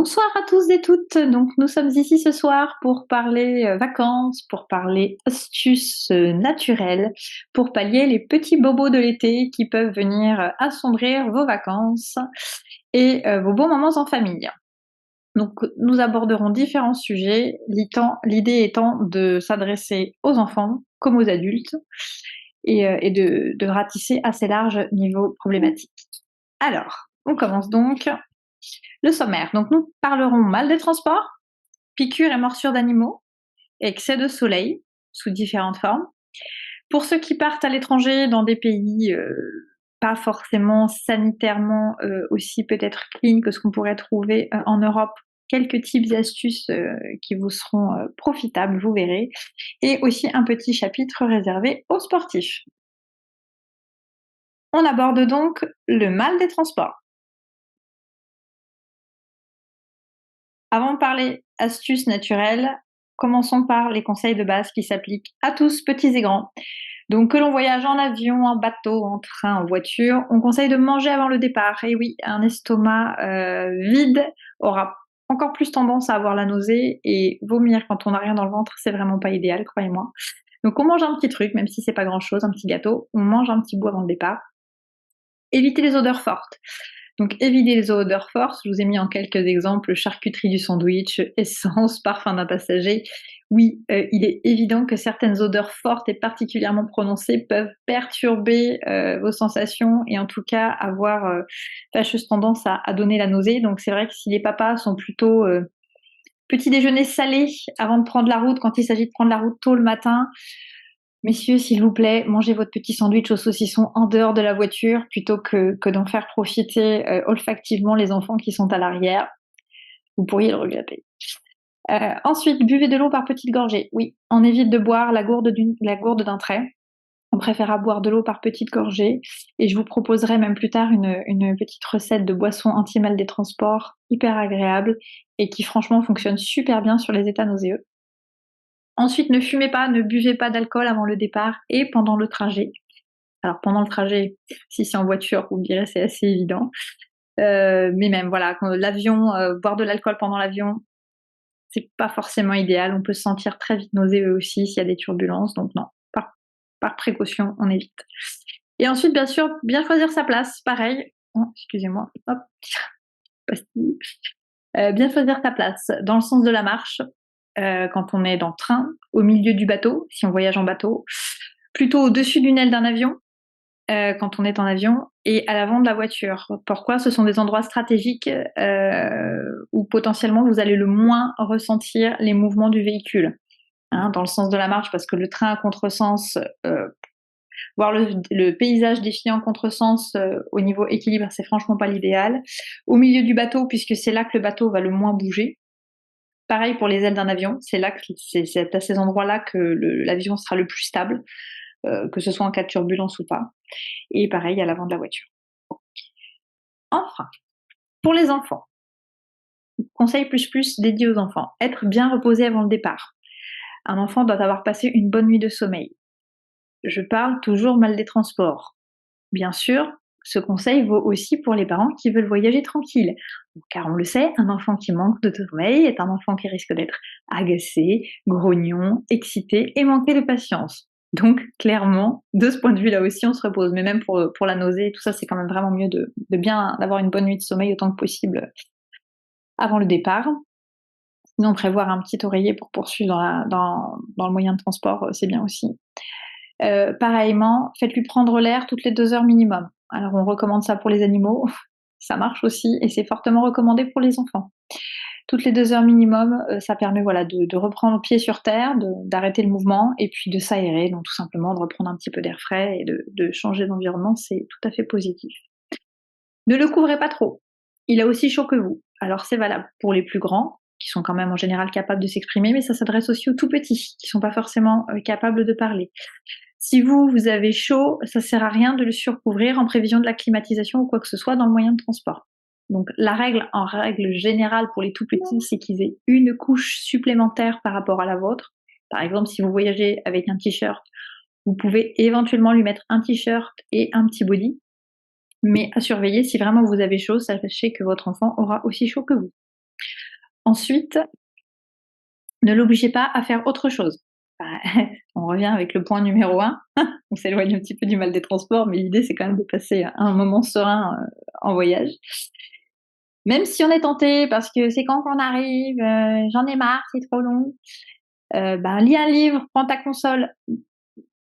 Bonsoir à tous et toutes. Donc nous sommes ici ce soir pour parler vacances, pour parler astuces naturelles, pour pallier les petits bobos de l'été qui peuvent venir assombrir vos vacances et vos bons moments en famille. Donc nous aborderons différents sujets, l'idée étant de s'adresser aux enfants comme aux adultes et de ratisser assez large niveau problématique. Alors, on commence donc. Le sommaire. Donc nous parlerons mal des transports, piqûres et morsures d'animaux, excès de soleil sous différentes formes. Pour ceux qui partent à l'étranger dans des pays pas forcément sanitairement aussi peut-être clean que ce qu'on pourrait trouver en Europe, quelques tips et astuces qui vous seront profitables, vous verrez, et aussi un petit chapitre réservé aux sportifs. On aborde donc le mal des transports. Avant de parler astuces naturelles, commençons par les conseils de base qui s'appliquent à tous, petits et grands. Donc que l'on voyage en avion, en bateau, en train, en voiture, on conseille de manger avant le départ. Et oui, un estomac vide aura encore plus tendance à avoir la nausée, et vomir quand on n'a rien dans le ventre, c'est vraiment pas idéal, croyez-moi. Donc on mange un petit truc, même si c'est pas grand chose, un petit gâteau, on mange un petit bout avant le départ. Évitez les odeurs fortes. Donc évitez les odeurs fortes, je vous ai mis en quelques exemples: charcuterie du sandwich, essence, parfum d'un passager. Oui, il est évident que certaines odeurs fortes et particulièrement prononcées peuvent perturber vos sensations et en tout cas avoir fâcheuse tendance à donner la nausée. Donc c'est vrai que si les papas sont plutôt petit déjeuner salé avant de prendre la route, quand il s'agit de prendre la route tôt le matin, messieurs, s'il vous plaît, mangez votre petit sandwich au saucisson en dehors de la voiture plutôt que d'en faire profiter olfactivement les enfants qui sont à l'arrière. Vous pourriez le regretter. Ensuite, buvez de l'eau par petites gorgées. Oui, on évite de boire la gourde d'un trait. On préfère boire de l'eau par petites gorgées. Et je vous proposerai même plus tard une petite recette de boisson anti-mal des transports hyper agréable et qui franchement fonctionne super bien sur les états nauséeux. Ensuite, ne fumez pas, ne buvez pas d'alcool avant le départ et pendant le trajet. Alors pendant le trajet, si c'est en voiture, vous me direz c'est assez évident. Mais même voilà, l'avion, boire de l'alcool pendant l'avion, c'est pas forcément idéal. On peut se sentir très vite nauséeux aussi s'il y a des turbulences. Donc non, par précaution, on évite. Et ensuite, bien sûr, bien choisir sa place. Pareil. Oh, excusez-moi. Hop. Pastille. Bien choisir sa place dans le sens de la marche. Quand on est dans le train, au milieu du bateau, si on voyage en bateau, plutôt au-dessus d'une aile d'un avion, quand on est en avion, et à l'avant de la voiture. Pourquoi? Ce sont des endroits stratégiques où potentiellement vous allez le moins ressentir les mouvements du véhicule. Hein, dans le sens de la marche, parce que le train à contresens, voir le paysage défiler en contresens au niveau équilibre, c'est franchement pas l'idéal. Au milieu du bateau, puisque c'est là que le bateau va le moins bouger. Pareil pour les ailes d'un avion, c'est à ces endroits-là que l'avion sera le plus stable, que ce soit en cas de turbulence ou pas. Et pareil à l'avant de la voiture. Enfin, pour les enfants, conseil plus dédié aux enfants, être bien reposé avant le départ. Un enfant doit avoir passé une bonne nuit de sommeil. Je parle toujours mal des transports. Bien sûr, ce conseil vaut aussi pour les parents qui veulent voyager tranquille. Car on le sait, un enfant qui manque de sommeil est un enfant qui risque d'être agacé, grognon, excité et manquer de patience. Donc clairement, de ce point de vue-là aussi, on se repose. Mais même pour la nausée, tout ça, c'est quand même vraiment mieux d'avoir une bonne nuit de sommeil autant que possible avant le départ. Sinon, prévoir un petit oreiller pour poursuivre dans le moyen de transport, c'est bien aussi. Pareillement, faites-lui prendre l'air toutes les 2 heures minimum. Alors on recommande ça pour les animaux, ça marche aussi, et c'est fortement recommandé pour les enfants. Toutes les 2 heures minimum, ça permet voilà, de reprendre pied sur terre, d'arrêter le mouvement, et puis de s'aérer, donc tout simplement de reprendre un petit peu d'air frais et de changer d'environnement, c'est tout à fait positif. Ne le couvrez pas trop, il a aussi chaud que vous. Alors c'est valable pour les plus grands, qui sont quand même en général capables de s'exprimer, mais ça s'adresse aussi aux tout petits, qui sont pas forcément capables de parler. Si vous avez chaud, ça sert à rien de le surcouvrir en prévision de la climatisation ou quoi que ce soit dans le moyen de transport. Donc en règle générale pour les tout petits, c'est qu'ils aient une couche supplémentaire par rapport à la vôtre. Par exemple, si vous voyagez avec un t-shirt, vous pouvez éventuellement lui mettre un t-shirt et un petit body. Mais à surveiller, si vraiment vous avez chaud, sachez que votre enfant aura aussi chaud que vous. Ensuite, ne l'obligez pas à faire autre chose. On revient avec le point numéro 1. On s'éloigne un petit peu du mal des transports, mais l'idée, c'est quand même de passer un moment serein en voyage. Même si on est tenté, parce que c'est quand qu'on arrive, j'en ai marre, c'est trop long, lis un livre, prends ta console.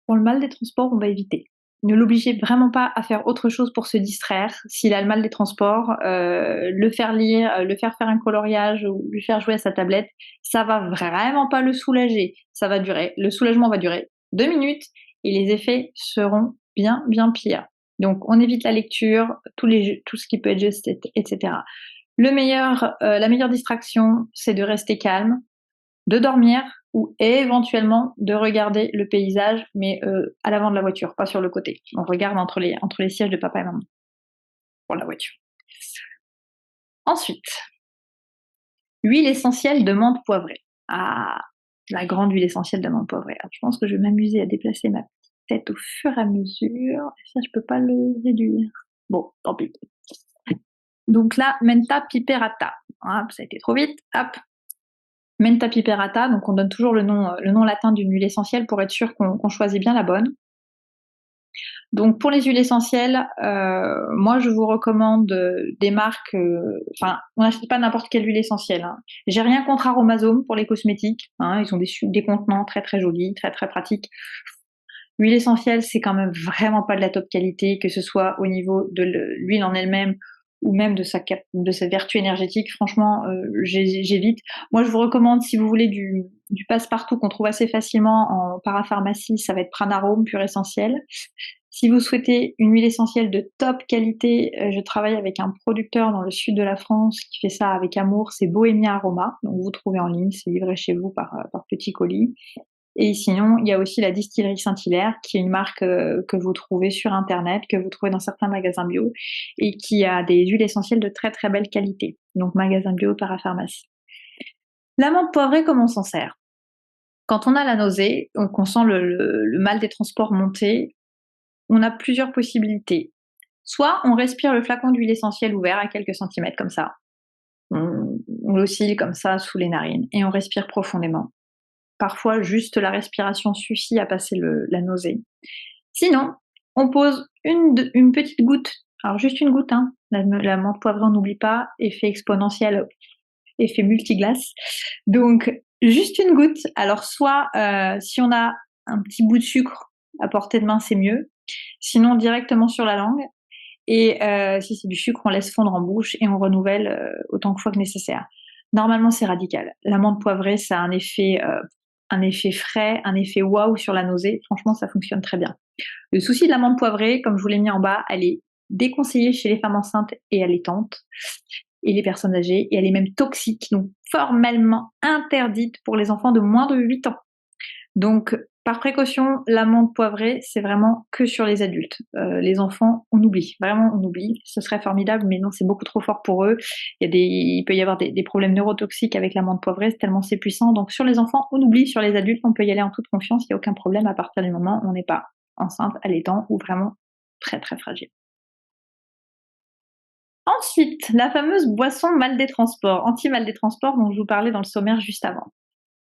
Pour le mal des transports, on va éviter. Ne l'obligez vraiment pas à faire autre chose pour se distraire. S'il a le mal des transports, le faire lire, le faire faire un coloriage ou lui faire jouer à sa tablette, ça va vraiment pas le soulager. Ça va durer, le soulagement va durer 2 minutes et les effets seront bien, bien pires. Donc on évite la lecture, tout ce qui peut être jeux, etc. La meilleure distraction, c'est de rester calme, de dormir ou éventuellement de regarder le paysage, mais à l'avant de la voiture, pas sur le côté. On regarde entre les sièges de papa et maman pour la voiture. Ensuite, huile essentielle de menthe poivrée. Ah, la grande huile essentielle de menthe poivrée. Alors, je pense que je vais m'amuser à déplacer ma tête au fur et à mesure. Ça, je peux pas le réduire. Bon, tant pis. Donc là, Menta piperata. Ah, ça a été trop vite. Hop, Menta piperata, donc on donne toujours le nom latin d'une huile essentielle pour être sûr qu'on choisit bien la bonne. Donc pour les huiles essentielles, moi je vous recommande des marques, on n'achète pas n'importe quelle huile essentielle, hein. J'ai rien contre Aromazone pour les cosmétiques, hein, ils ont des contenants très très jolis, très très pratiques. L'huile essentielle, c'est quand même vraiment pas de la top qualité, que ce soit au niveau de l'huile en elle-même ou même de sa vertu énergétique. Franchement, j'évite. Moi, je vous recommande, si vous voulez du passe-partout qu'on trouve assez facilement en parapharmacie, ça va être Pranarome pur essentiel. Si vous souhaitez une huile essentielle de top qualité, je travaille avec un producteur dans le sud de la France qui fait ça avec amour, c'est Bohemia Aroma. Donc vous trouvez en ligne, c'est livré chez vous par petit colis. Et sinon, il y a aussi la distillerie Saint-Hilaire, qui est une marque que vous trouvez sur Internet, que vous trouvez dans certains magasins bio, et qui a des huiles essentielles de très très belle qualité. Donc magasin bio, parapharmacie. La menthe poivrée, comment on s'en sert? Quand on a la nausée, qu'on sent le mal des transports monter, on a plusieurs possibilités. Soit on respire le flacon d'huile essentielle ouvert à quelques centimètres comme ça. On l'oscille comme ça sous les narines et on respire profondément. Parfois, juste la respiration suffit à passer la nausée. Sinon, on pose une petite goutte, alors juste une goutte, hein. La menthe poivrée, on n'oublie pas, effet exponentiel, effet multiglace. Donc, juste une goutte. Alors, soit si on a un petit bout de sucre à portée de main, c'est mieux. Sinon, directement sur la langue. Et si c'est du sucre, on laisse fondre en bouche et on renouvelle autant de fois que nécessaire. Normalement, c'est radical. La menthe poivrée, ça a un effet frais, un effet waouh sur la nausée. Franchement, ça fonctionne très bien. Le souci de la menthe poivrée, comme je vous l'ai mis en bas, elle est déconseillée chez les femmes enceintes et allaitantes et les personnes âgées, et elle est même toxique, donc formellement interdite pour les enfants de moins de 8 ans. Donc, par précaution, la menthe poivrée, c'est vraiment que sur les adultes. Les enfants, on oublie, vraiment on oublie. Ce serait formidable, mais non, c'est beaucoup trop fort pour eux. Il peut y avoir des problèmes neurotoxiques avec la menthe poivrée, tellement c'est puissant. Donc sur les enfants, on oublie. Sur les adultes, on peut y aller en toute confiance, il n'y a aucun problème à partir du moment où on n'est pas enceinte, allaitant ou vraiment très très fragile. Ensuite, la fameuse boisson mal des transports, anti-mal des transports dont je vous parlais dans le sommaire juste avant.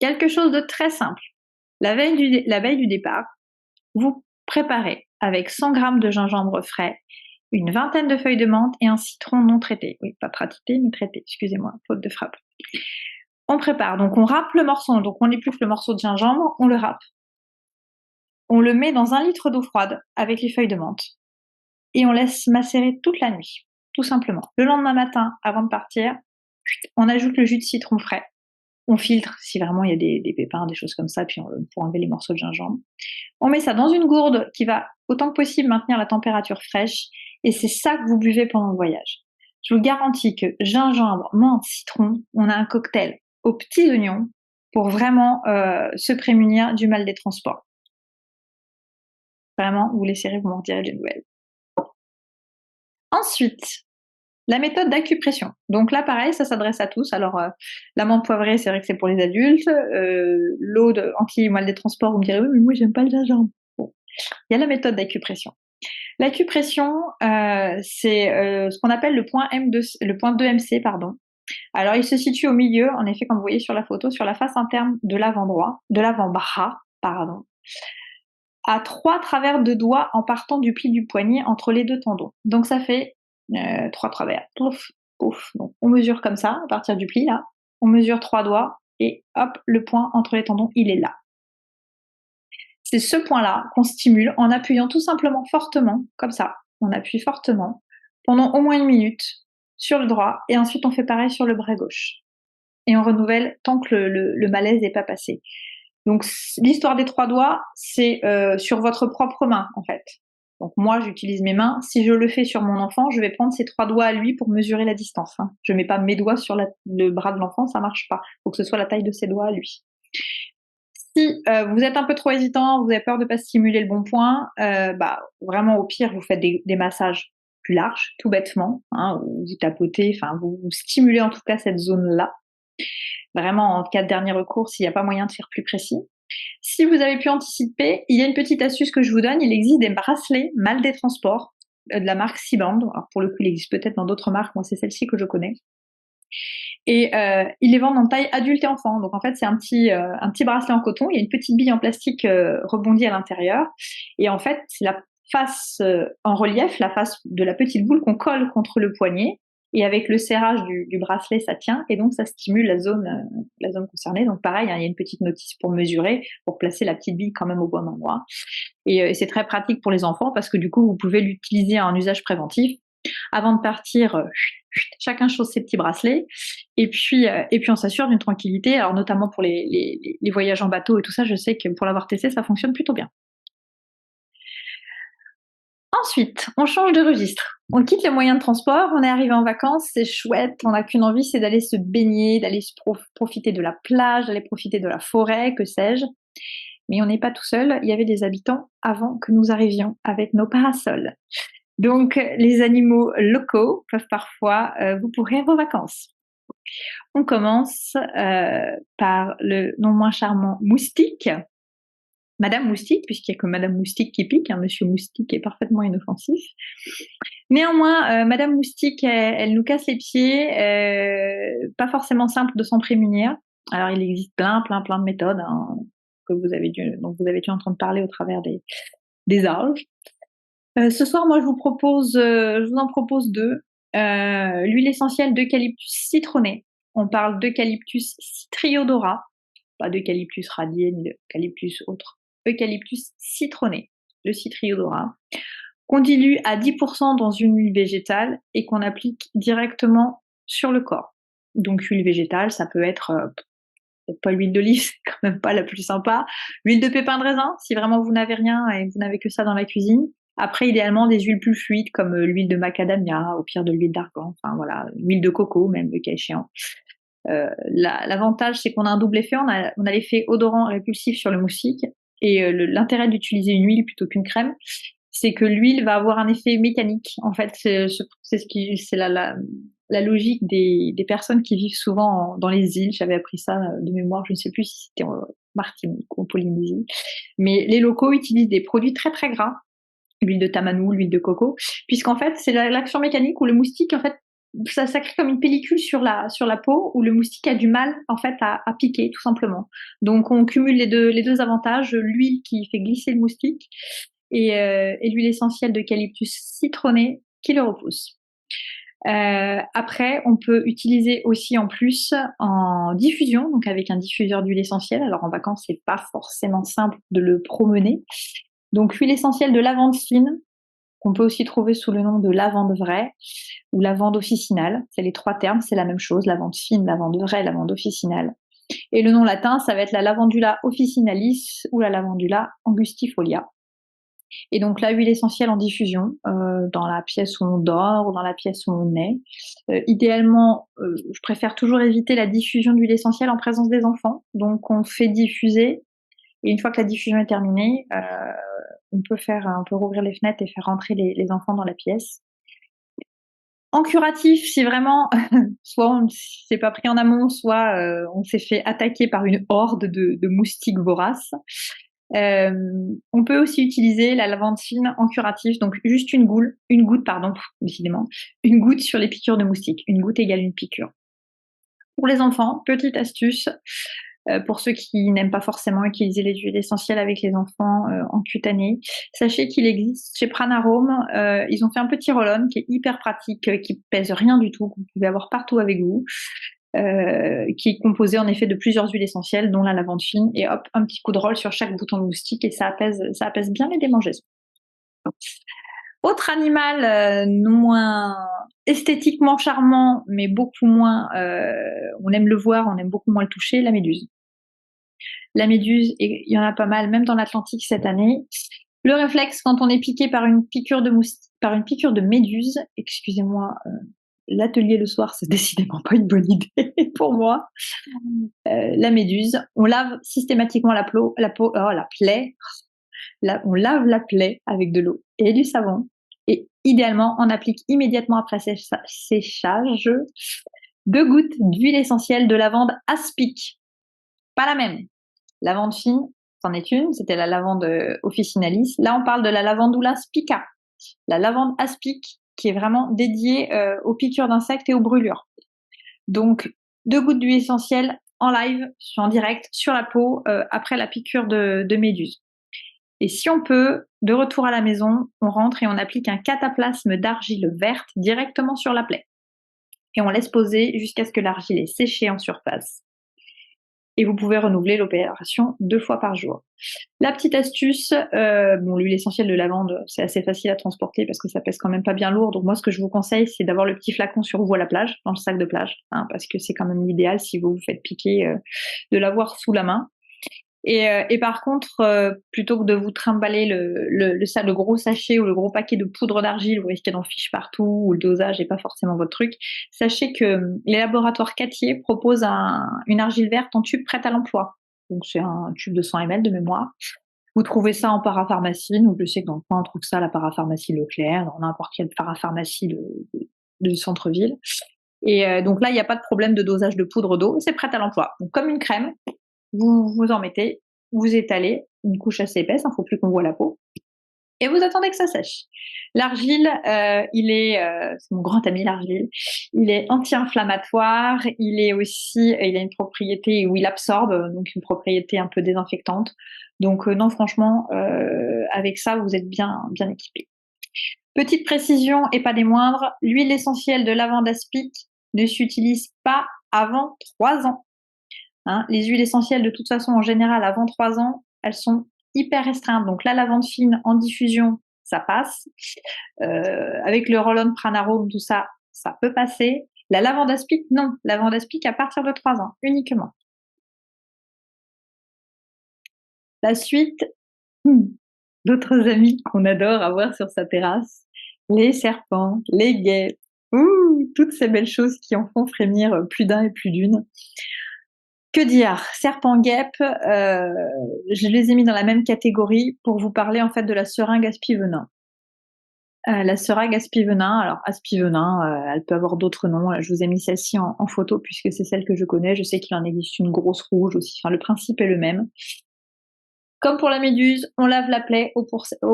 Quelque chose de très simple. La veille du départ, vous préparez avec 100 g de gingembre frais, une vingtaine de feuilles de menthe et un citron non traité. Oui, pas praticité, mais traité, excusez-moi, faute de frappe. On prépare, donc on râpe le morceau, donc on épluche le morceau de gingembre, on le râpe. On le met dans 1 litre d'eau froide avec les feuilles de menthe et on laisse macérer toute la nuit, tout simplement. Le lendemain matin, avant de partir, on ajoute le jus de citron frais. On filtre si vraiment il y a des pépins, des choses comme ça, puis pour enlever les morceaux de gingembre. On met ça dans une gourde qui va autant que possible maintenir la température fraîche et c'est ça que vous buvez pendant le voyage. Je vous garantis que gingembre, menthe, citron, on a un cocktail aux petits oignons pour vraiment se prémunir du mal des transports. Vraiment, vous laisserez, vous m'en direz des nouvelles. Ensuite, la méthode d'acupression. Donc là, pareil, ça s'adresse à tous. Alors, la menthe poivrée, c'est vrai que c'est pour les adultes. L'eau anti-mal des transports, vous me direz, oui, mais moi, j'aime pas le gingembre. Bon. Il y a la méthode d'acupression. L'acupression, c'est ce qu'on appelle le point 2MC, pardon. Alors, il se situe au milieu, en effet, comme vous voyez sur la photo, sur la face interne de l'avant-bras, pardon, à 3 travers de doigts en partant du pli du poignet entre les 2 tendons. Donc ça fait 3 travers. Pouf, pouf. Donc on mesure comme ça, à partir du pli là. On mesure 3 doigts et hop, le point entre les tendons, il est là. C'est ce point-là qu'on stimule en appuyant tout simplement fortement, comme ça. On appuie fortement pendant au moins 1 minute sur le droit et ensuite on fait pareil sur le bras gauche. Et on renouvelle tant que le malaise n'est pas passé. Donc l'histoire des 3 doigts, c'est sur votre propre main en fait. Donc moi j'utilise mes mains. Si je le fais sur mon enfant, je vais prendre ses 3 doigts à lui pour mesurer la distance. Hein. Je mets pas mes doigts sur le bras de l'enfant, ça marche pas. Il faut que ce soit la taille de ses doigts à lui. Si vous êtes un peu trop hésitant, vous avez peur de pas stimuler le bon point, vraiment au pire vous faites des massages plus larges, tout bêtement, hein, où vous tapotez, enfin vous stimulez en tout cas cette zone-là. Vraiment en cas de dernier recours s'il n'y a pas moyen de faire plus précis. Si vous avez pu anticiper, il y a une petite astuce que je vous donne, il existe des bracelets mal des transports de la marque Seaband. Alors pour le coup, il existe peut-être dans d'autres marques, moi c'est celle-ci que je connais. Et ils les vendent en taille adulte et enfant. Donc en fait, c'est un petit bracelet en coton, il y a une petite bille en plastique rebondie à l'intérieur. Et en fait, c'est la face en relief, la face de la petite boule qu'on colle contre le poignet. Et avec le serrage du bracelet, ça tient et donc ça stimule la zone concernée. Donc pareil, hein, il y a une petite notice pour mesurer, pour placer la petite bille quand même au bon endroit. Et c'est très pratique pour les enfants parce que du coup, vous pouvez l'utiliser en usage préventif. Avant de partir, chacun chose ses petits bracelets. Et puis on s'assure d'une tranquillité. Alors notamment pour les voyages en bateau et tout ça, je sais que pour l'avoir testé, ça fonctionne plutôt bien. Ensuite, on change de registre. On quitte les moyens de transport, on est arrivé en vacances, c'est chouette, on n'a qu'une envie, c'est d'aller se baigner, d'aller profiter de la plage, d'aller profiter de la forêt, que sais-je. Mais on n'est pas tout seul, il y avait des habitants avant que nous arrivions avec nos parasols. Donc, les animaux locaux peuvent parfois vous pourrir vos vacances. On commence par le non moins charmant moustique. Madame Moustique, puisqu'il n'y a que Madame Moustique qui pique, hein, Monsieur Moustique est parfaitement inoffensif. Néanmoins, Madame Moustique, elle nous casse les pieds, pas forcément simple de s'en prémunir. Alors il existe plein de méthodes hein, dont vous avez dû entendre parler au travers des âges. Ce soir, moi, je vous en propose 2. L'huile essentielle d'eucalyptus citronné. On parle d'eucalyptus citriodora, pas d'eucalyptus radié ni d'eucalyptus autre. Eucalyptus citronné, le citriodora, qu'on dilue à 10% dans une huile végétale et qu'on applique directement sur le corps. Donc huile végétale, ça peut être pas l'huile d'olive, c'est quand même pas la plus sympa. L'huile de pépin de raisin, si vraiment vous n'avez rien et vous n'avez que ça dans la cuisine. Après, idéalement, des huiles plus fluides comme l'huile de macadamia, au pire de l'huile d'argan, enfin voilà, l'huile de coco même, le cas échéant. L'avantage, c'est qu'on a un double effet. On a l'effet odorant répulsif sur le moustique. Et l'intérêt d'utiliser une huile plutôt qu'une crème, c'est que l'huile va avoir un effet mécanique. En fait, c'est la logique des personnes qui vivent souvent dans les îles. J'avais appris ça de mémoire, je ne sais plus si c'était en Martinique ou en Polynésie. Mais les locaux utilisent des produits très très gras, l'huile de tamanou, l'huile de coco, puisqu'en fait, c'est l'action mécanique où le moustique, en fait, ça crée comme une pellicule sur la peau où le moustique a du mal en fait à piquer tout simplement. Donc on cumule les deux avantages, l'huile qui fait glisser le moustique et l'huile essentielle d'eucalyptus citronné qui le repousse. Après, on peut utiliser aussi en plus en diffusion, donc avec un diffuseur d'huile essentielle. Alors en vacances, c'est pas forcément simple de le promener. Donc huile essentielle de lavande fine, qu'on peut aussi trouver sous le nom de lavande vraie ou lavande officinale. C'est les 3 termes, c'est la même chose, lavande fine, lavande vraie, lavande officinale. Et le nom latin, ça va être la lavandula officinalis ou la lavandula angustifolia. Et donc là, huile essentielle en diffusion dans la pièce où on dort ou dans la pièce où on est. Idéalement, je préfère toujours éviter la diffusion d'huile essentielle en présence des enfants. Donc on fait diffuser et une fois que la diffusion est terminée, on peut rouvrir les fenêtres et faire rentrer les enfants dans la pièce. En curatif, si vraiment, soit on ne s'est pas pris en amont, soit on s'est fait attaquer par une horde de moustiques voraces, on peut aussi utiliser la lavande fine en curatif, donc juste une goutte, décidément, une goutte sur les piqûres de moustiques. Une goutte égale une piqûre. Pour les enfants, petite astuce, pour ceux qui n'aiment pas forcément utiliser les huiles essentielles avec les enfants en cutané, sachez qu'il existe chez Pranarome, ils ont fait un petit roll-on qui est hyper pratique, qui pèse rien du tout, que vous pouvez avoir partout avec vous, qui est composé en effet de plusieurs huiles essentielles, dont la lavande fine, et hop, un petit coup de roll sur chaque bouton de moustique et ça apaise bien les démangeaisons. Autre animal moins esthétiquement charmant, mais beaucoup moins, on aime le voir, on aime beaucoup moins le toucher, la méduse. La méduse, et il y en a pas mal, même dans l'Atlantique cette année. Le réflexe quand on est piqué par une piqûre de méduse, excusez-moi, l'atelier le soir, c'est décidément pas une bonne idée pour moi. La méduse, on lave systématiquement on lave la plaie avec de l'eau et du savon. Et idéalement, on applique immédiatement après séchage 2 gouttes d'huile essentielle de lavande aspic. Pas la même. Lavande fine, c'en est une, c'était la lavande officinalis. Là, on parle de la lavandula spica. La lavande aspic, qui est vraiment dédiée aux piqûres d'insectes et aux brûlures. Donc, 2 gouttes d'huile essentielle en live, en direct, sur la peau, après la piqûre de méduse. Et si on peut, de retour à la maison, on rentre et on applique un cataplasme d'argile verte directement sur la plaie. Et on laisse poser jusqu'à ce que l'argile ait séché en surface. Et vous pouvez renouveler l'opération 2 fois par jour. La petite astuce, l'huile essentielle de lavande, c'est assez facile à transporter parce que ça pèse quand même pas bien lourd. Donc moi, ce que je vous conseille, c'est d'avoir le petit flacon sur vous à la plage, dans le sac de plage, hein, parce que c'est quand même l'idéal si vous vous faites piquer, de l'avoir sous la main. Et par contre, plutôt que de vous trimballer le gros sachet ou le gros paquet de poudre d'argile, vous risquez d'en fiche partout, ou le dosage n'est pas forcément votre truc. Sachez que les laboratoires Cattier proposent une argile verte en tube prête à l'emploi. Donc c'est un tube de 100 ml de mémoire. Vous trouvez ça en parapharmacie. Donc je sais que dans le coin on trouve ça à la parapharmacie Leclerc, dans n'importe quelle parapharmacie de centre-ville. Et donc là, il n'y a pas de problème de dosage de poudre d'eau, c'est prêt à l'emploi. Donc comme une crème, vous en mettez, vous étalez une couche assez épaisse, il ne faut plus qu'on voit la peau, et vous attendez que ça sèche. L'argile, c'est mon grand ami l'argile, il est anti-inflammatoire, il a une propriété où il absorbe, donc une propriété un peu désinfectante. Donc non, franchement, avec ça, vous êtes bien équipé. Petite précision, et pas des moindres, l'huile essentielle de lavande aspic ne s'utilise pas avant 3 ans. Hein, les huiles essentielles, de toute façon, en général, avant 3 ans, elles sont hyper restreintes. Donc la lavande fine en diffusion, ça passe. Avec le roll-on Pranarome, tout ça, ça peut passer. La lavande aspic, non. Lavande aspic à partir de 3 ans, uniquement. La suite, d'autres amis qu'on adore avoir sur sa terrasse, les serpents, les guêpes, toutes ces belles choses qui en font frémir plus d'un et plus d'une. Que dire? Serpent-guêpe, je les ai mis dans la même catégorie pour vous parler en fait de la seringue aspi-venin. La seringue aspi-venin, alors aspi-venin, elle peut avoir d'autres noms. Je vous ai mis celle-ci en photo puisque c'est celle que je connais. Je sais qu'il en existe une grosse rouge aussi. Enfin, le principe est le même. Comme pour la méduse, on lave la plaie au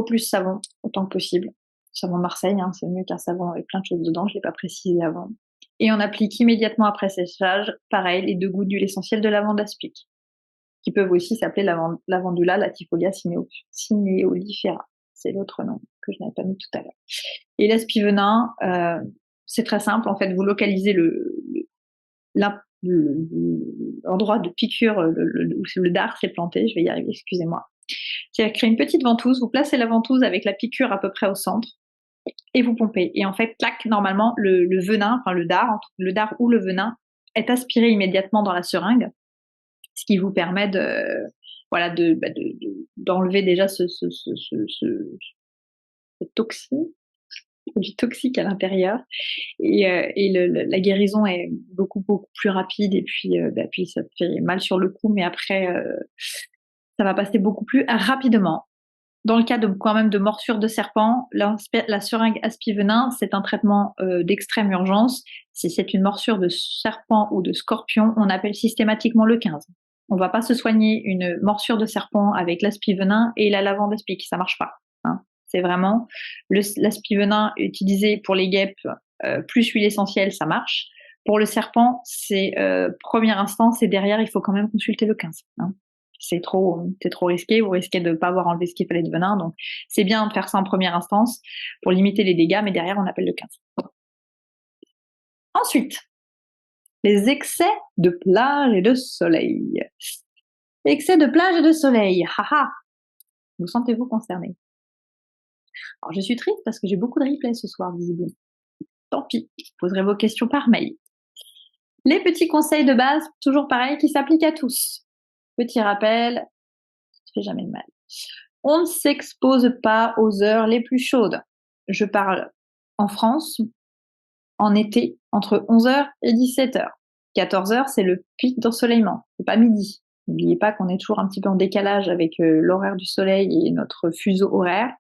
plus savon, autant que possible. Savon Marseille, hein, c'est mieux qu'un savon avec plein de choses dedans, je ne l'ai pas précisé avant. Et on applique immédiatement après séchage, pareil, les 2 gouttes d'huile essentielle de lavande aspic, qui peuvent aussi s'appeler lavandula latifolia cineolifera. C'est l'autre nom que je n'avais pas mis tout à l'heure. Et l'aspi-venin, c'est très simple, en fait, vous localisez l'endroit de piqûre où le dard s'est planté, je vais y arriver, excusez-moi. Qui a créé une petite ventouse, vous placez la ventouse avec la piqûre à peu près au centre, et vous pompez. Et en fait, clac, normalement, le venin, enfin le dard ou le venin est aspiré immédiatement dans la seringue, ce qui vous permet d'enlever déjà cette toxine, du toxique à l'intérieur. Et la guérison est beaucoup plus rapide, et puis ça te fait mal sur le coup, mais après, ça va passer beaucoup plus rapidement. Dans le cas quand même de morsure de serpent, la seringue aspi-venin, c'est un traitement d'extrême urgence. Si c'est une morsure de serpent ou de scorpion, on appelle systématiquement le 15. On ne va pas se soigner une morsure de serpent avec l'aspi-venin et la lavande aspic, ça ne marche pas. Hein. C'est vraiment l'aspi-venin utilisé pour les guêpes plus huile essentielle, ça marche. Pour le serpent, c'est première instance et derrière, il faut quand même consulter le 15. Hein. C'est trop risqué, vous risquez de ne pas avoir enlevé ce qu'il fallait de venin, donc c'est bien de faire ça en première instance pour limiter les dégâts, mais derrière, on appelle le 15. Ensuite, les excès de plage et de soleil. Excès de plage et de soleil, haha. Vous sentez-vous concerné? Alors je suis triste parce que j'ai beaucoup de replays ce soir, visiblement. Tant pis, je poserai vos questions par mail. Les petits conseils de base, toujours pareil, qui s'appliquent à tous. Petit rappel, ça ne fait jamais de mal. On ne s'expose pas aux heures les plus chaudes. Je parle en France, en été, entre 11h et 17h. 14h, c'est le pic d'ensoleillement, c'est pas midi. N'oubliez pas qu'on est toujours un petit peu en décalage avec l'horaire du soleil et notre fuseau horaire.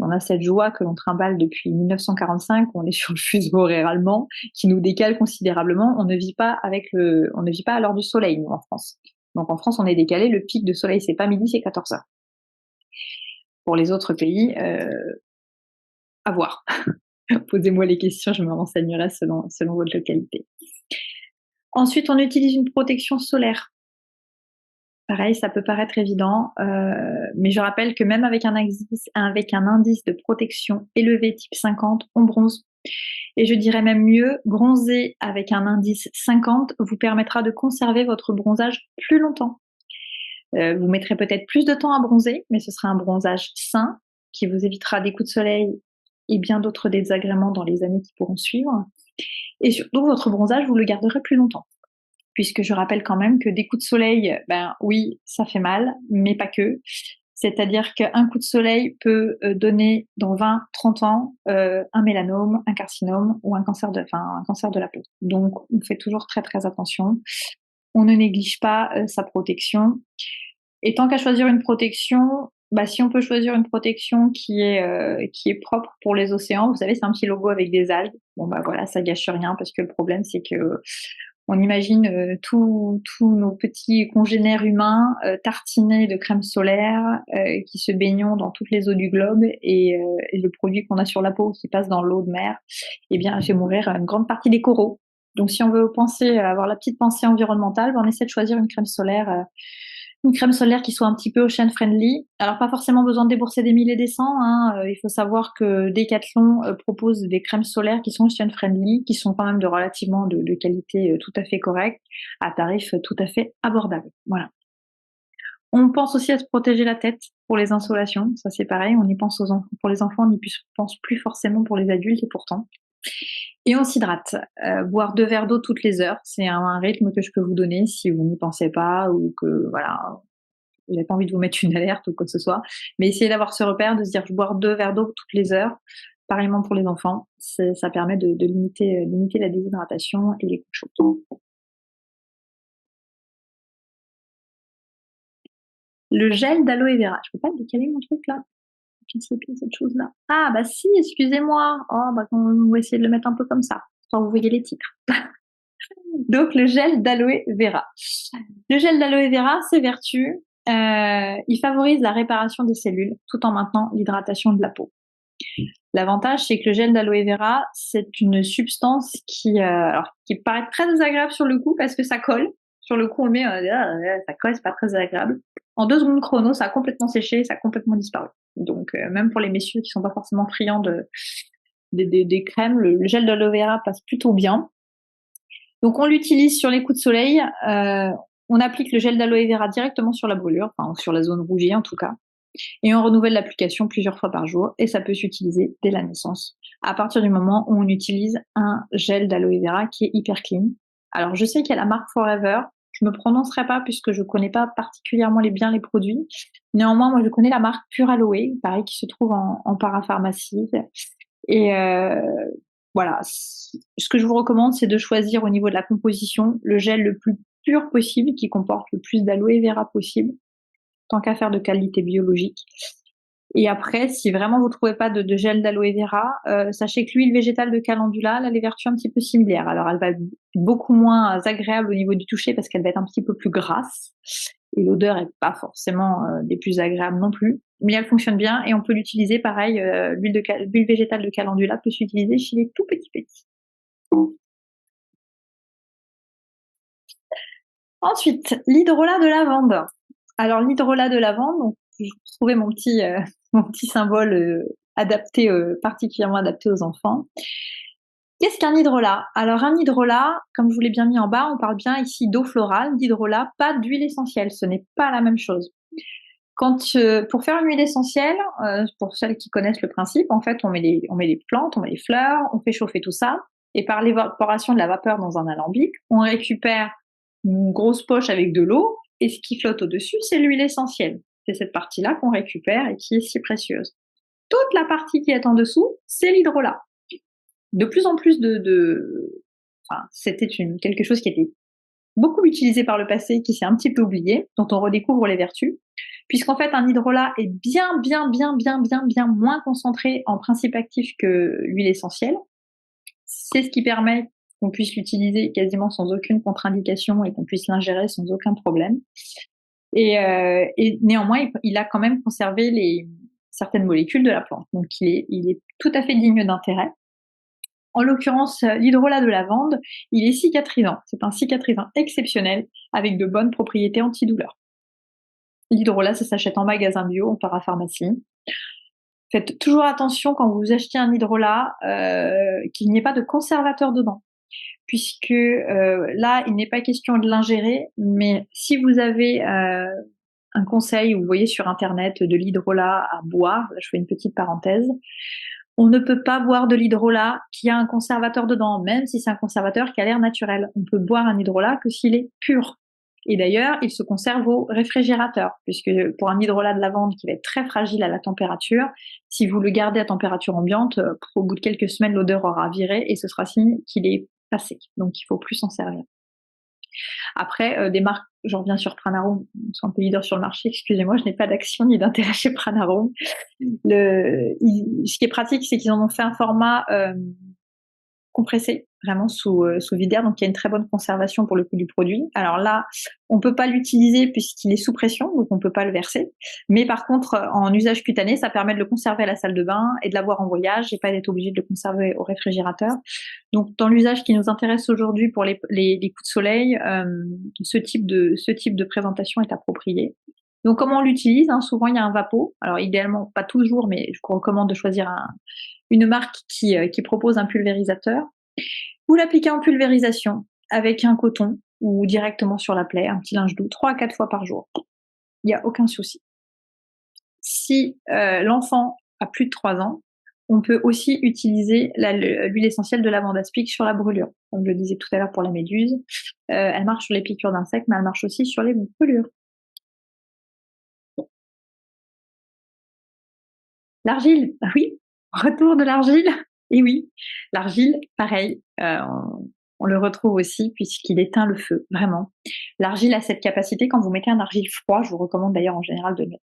On a cette joie que l'on trimballe depuis 1945, on est sur le fuseau horaire allemand, qui nous décale considérablement. On ne vit pas à l'heure du soleil, nous, en France. Donc en France, on est décalé, le pic de soleil, c'est pas midi, c'est 14h. Pour les autres pays, à voir. Posez-moi les questions, je me renseignerai selon votre localité. Ensuite, on utilise une protection solaire. Pareil, ça peut paraître évident, mais je rappelle que même avec un indice de protection élevé type 50, on bronze. Et je dirais même mieux, bronzer avec un indice 50 vous permettra de conserver votre bronzage plus longtemps. Vous mettrez peut-être plus de temps à bronzer, mais ce sera un bronzage sain qui vous évitera des coups de soleil et bien d'autres désagréments dans les années qui pourront suivre. Et surtout, votre bronzage, vous le garderez plus longtemps. Puisque je rappelle quand même que des coups de soleil, ben oui, ça fait mal, mais pas que. C'est-à-dire qu'un coup de soleil peut donner dans 20-30 ans un mélanome, un carcinome ou un cancer de la peau. Donc on fait toujours très très attention. On ne néglige pas sa protection. Et tant qu'à choisir une protection, bah, si on peut choisir une protection qui est propre pour les océans, vous savez, c'est un petit logo avec des algues. Bon bah voilà, ça gâche rien parce que le problème c'est que on imagine tous nos petits congénères humains tartinés de crème solaire, qui se baignent dans toutes les eaux du globe et le produit qu'on a sur la peau qui passe dans l'eau de mer, eh bien, fait mourir une grande partie des coraux. Donc, si on veut avoir la petite pensée environnementale, on essaie de choisir une crème solaire qui soit un petit peu ocean friendly. Alors pas forcément besoin de débourser des milliers et des cents, hein. Il faut savoir que Decathlon propose des crèmes solaires qui sont ocean friendly, qui sont quand même de qualité tout à fait correcte, à tarif tout à fait abordable. Voilà. On pense aussi à se protéger la tête pour les insolations, ça c'est pareil, on y pense pour les enfants, on n'y pense plus forcément pour les adultes et pourtant. Et on s'hydrate. Boire 2 verres d'eau toutes les heures, c'est un rythme que je peux vous donner si vous n'y pensez pas ou que voilà, vous n'avez pas envie de vous mettre une alerte ou quoi que ce soit. Mais essayez d'avoir ce repère, de se dire je bois 2 verres d'eau toutes les heures. Pareillement pour les enfants, ça permet de limiter la déshydratation et les coups chauds. Le gel d'aloe vera. Je peux pas décaler mon truc là? Qu'est-ce que c'est cette chose-là? Ah bah si, excusez-moi. Oh bah on va essayer de le mettre un peu comme ça. Sans vous voyez les titres. Donc le gel d'aloe vera. Le gel d'aloe vera, ses vertus, il favorise la réparation des cellules tout en maintenant l'hydratation de la peau. L'avantage, c'est que le gel d'aloe vera, c'est une substance qui paraît très désagréable sur le coup parce que ça colle. Sur le coup, on le met, ça colle, c'est pas très agréable. En 2 secondes chrono, ça a complètement séché, ça a complètement disparu. Donc, même pour les messieurs qui sont pas forcément friands des crèmes, le gel d'aloe vera passe plutôt bien. Donc, on l'utilise sur les coups de soleil. On applique le gel d'aloe vera directement sur la brûlure, enfin sur la zone rougie en tout cas. Et on renouvelle l'application plusieurs fois par jour et ça peut s'utiliser dès la naissance. À partir du moment où on utilise un gel d'aloe vera qui est hyper clean. Alors, je sais qu'il y a la marque Forever. Je me prononcerai pas puisque je connais pas particulièrement bien les produits. Néanmoins, moi, je connais la marque Pure Aloe, pareil, qui se trouve en parapharmacie. Et voilà. Ce que je vous recommande, c'est de choisir au niveau de la composition le gel le plus pur possible qui comporte le plus d'aloe vera possible, tant qu'à faire de qualité biologique. Et après, si vraiment vous trouvez pas de gel d'aloe vera, sachez que l'huile végétale de calendula, elle a les vertus un petit peu similaires. Alors, elle va être beaucoup moins agréable au niveau du toucher parce qu'elle va être un petit peu plus grasse. Et l'odeur est pas forcément des plus agréables non plus. Mais elle fonctionne bien et on peut l'utiliser pareil. L'huile végétale de calendula peut s'utiliser chez les tout petits. Ensuite, l'hydrolat de lavande. Alors l'hydrolat de lavande, donc je trouvais mon petit, mon petit symbole adapté, particulièrement adapté aux enfants. Qu'est-ce qu'un hydrolat? Alors un hydrolat, comme je vous l'ai bien mis en bas, on parle bien ici d'eau florale, d'hydrolat, pas d'huile essentielle, ce n'est pas la même chose. Pour faire une huile essentielle, pour celles qui connaissent le principe, en fait, on met les plantes, on met les fleurs, on fait chauffer tout ça, et par l'évaporation de la vapeur dans un alambic, on récupère une grosse poche avec de l'eau, et ce qui flotte au-dessus, c'est l'huile essentielle. C'est cette partie-là qu'on récupère et qui est si précieuse. Toute la partie qui est en dessous, c'est l'hydrolat. De plus en plus enfin, c'était quelque chose qui était beaucoup utilisé par le passé, qui s'est un petit peu oublié, dont on redécouvre les vertus, puisqu'en fait un hydrolat est bien moins concentré en principe actif que l'huile essentielle. C'est ce qui permet qu'on puisse l'utiliser quasiment sans aucune contre-indication et qu'on puisse l'ingérer sans aucun problème. Et néanmoins, il a quand même conservé certaines molécules de la plante, donc il est tout à fait digne d'intérêt. En l'occurrence, l'hydrolat de lavande, il est cicatrisant. C'est un cicatrisant exceptionnel avec de bonnes propriétés antidouleurs. L'hydrolat, ça s'achète en magasin bio, en parapharmacie. Faites toujours attention quand vous achetez un hydrolat qu'il n'y ait pas de conservateur dedans, puisque là, il n'est pas question de l'ingérer, mais si vous avez un conseil, ou vous voyez sur internet de l'hydrolat à boire, là je fais une petite parenthèse, on ne peut pas boire de l'hydrolat qui a un conservateur dedans, même si c'est un conservateur qui a l'air naturel. On peut boire un hydrolat que s'il est pur. Et d'ailleurs, il se conserve au réfrigérateur, puisque pour un hydrolat de lavande qui va être très fragile à la température, si vous le gardez à température ambiante, au bout de quelques semaines, l'odeur aura viré et ce sera signe qu'il est passé. Donc il faut plus s'en servir. Après, des marques, je reviens sur Pranarum, ils sont un peu leaders sur le marché, excusez-moi, je n'ai pas d'action ni d'intérêt chez Pranarum. Ce qui est pratique, c'est qu'ils en ont fait un format compressé, vraiment sous vide d'air, donc il y a une très bonne conservation pour le coup du produit. Alors là, on peut pas l'utiliser puisqu'il est sous pression, donc on peut pas le verser. Mais par contre, en usage cutané, ça permet de le conserver à la salle de bain et de l'avoir en voyage et pas d'être obligé de le conserver au réfrigérateur. Donc dans l'usage qui nous intéresse aujourd'hui pour les coups de soleil, ce type de présentation est approprié. Donc comment on l'utilise, hein, souvent il y a un vapeau. Alors idéalement, pas toujours, mais je vous recommande de choisir une marque qui propose un pulvérisateur. Vous l'appliquez en pulvérisation avec un coton ou directement sur la plaie, un petit linge doux, 3 à 4 fois par jour. Il n'y a aucun souci. Si l'enfant a plus de 3 ans, on peut aussi utiliser l'huile essentielle de lavande aspic sur la brûlure. Comme je le disais tout à l'heure pour la méduse, elle marche sur les piqûres d'insectes, mais elle marche aussi sur les brûlures. L'argile, ah oui, retour de l'argile. Et oui, l'argile, pareil, on le retrouve aussi puisqu'il éteint le feu, vraiment. L'argile a cette capacité, quand vous mettez un argile froid, je vous recommande d'ailleurs en général de mettre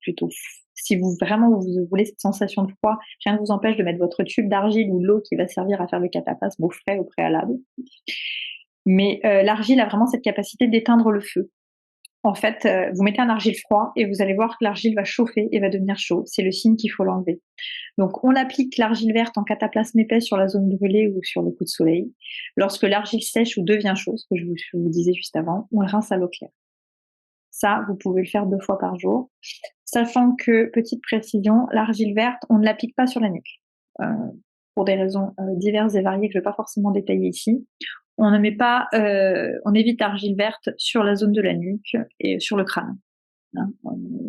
plutôt, si vous vraiment vous voulez cette sensation de froid, rien ne vous empêche de mettre votre tube d'argile ou de l'eau qui va servir à faire le cataplasme au frais au préalable. Mais l'argile a vraiment cette capacité d'éteindre le feu. En fait, vous mettez un argile froid et vous allez voir que l'argile va chauffer et va devenir chaud. C'est le signe qu'il faut l'enlever. Donc, on applique l'argile verte en cataplasme épais sur la zone brûlée ou sur le coup de soleil. Lorsque l'argile sèche ou devient chaude, ce que je vous disais juste avant, on le rince à l'eau claire. Ça, vous pouvez le faire 2 fois par jour. Sachant que, petite précision, l'argile verte, on ne l'applique pas sur la nuque. Pour des raisons diverses et variées que je ne vais pas forcément détailler ici. On ne met pas, on évite l'argile verte sur la zone de la nuque et sur le crâne. Hein,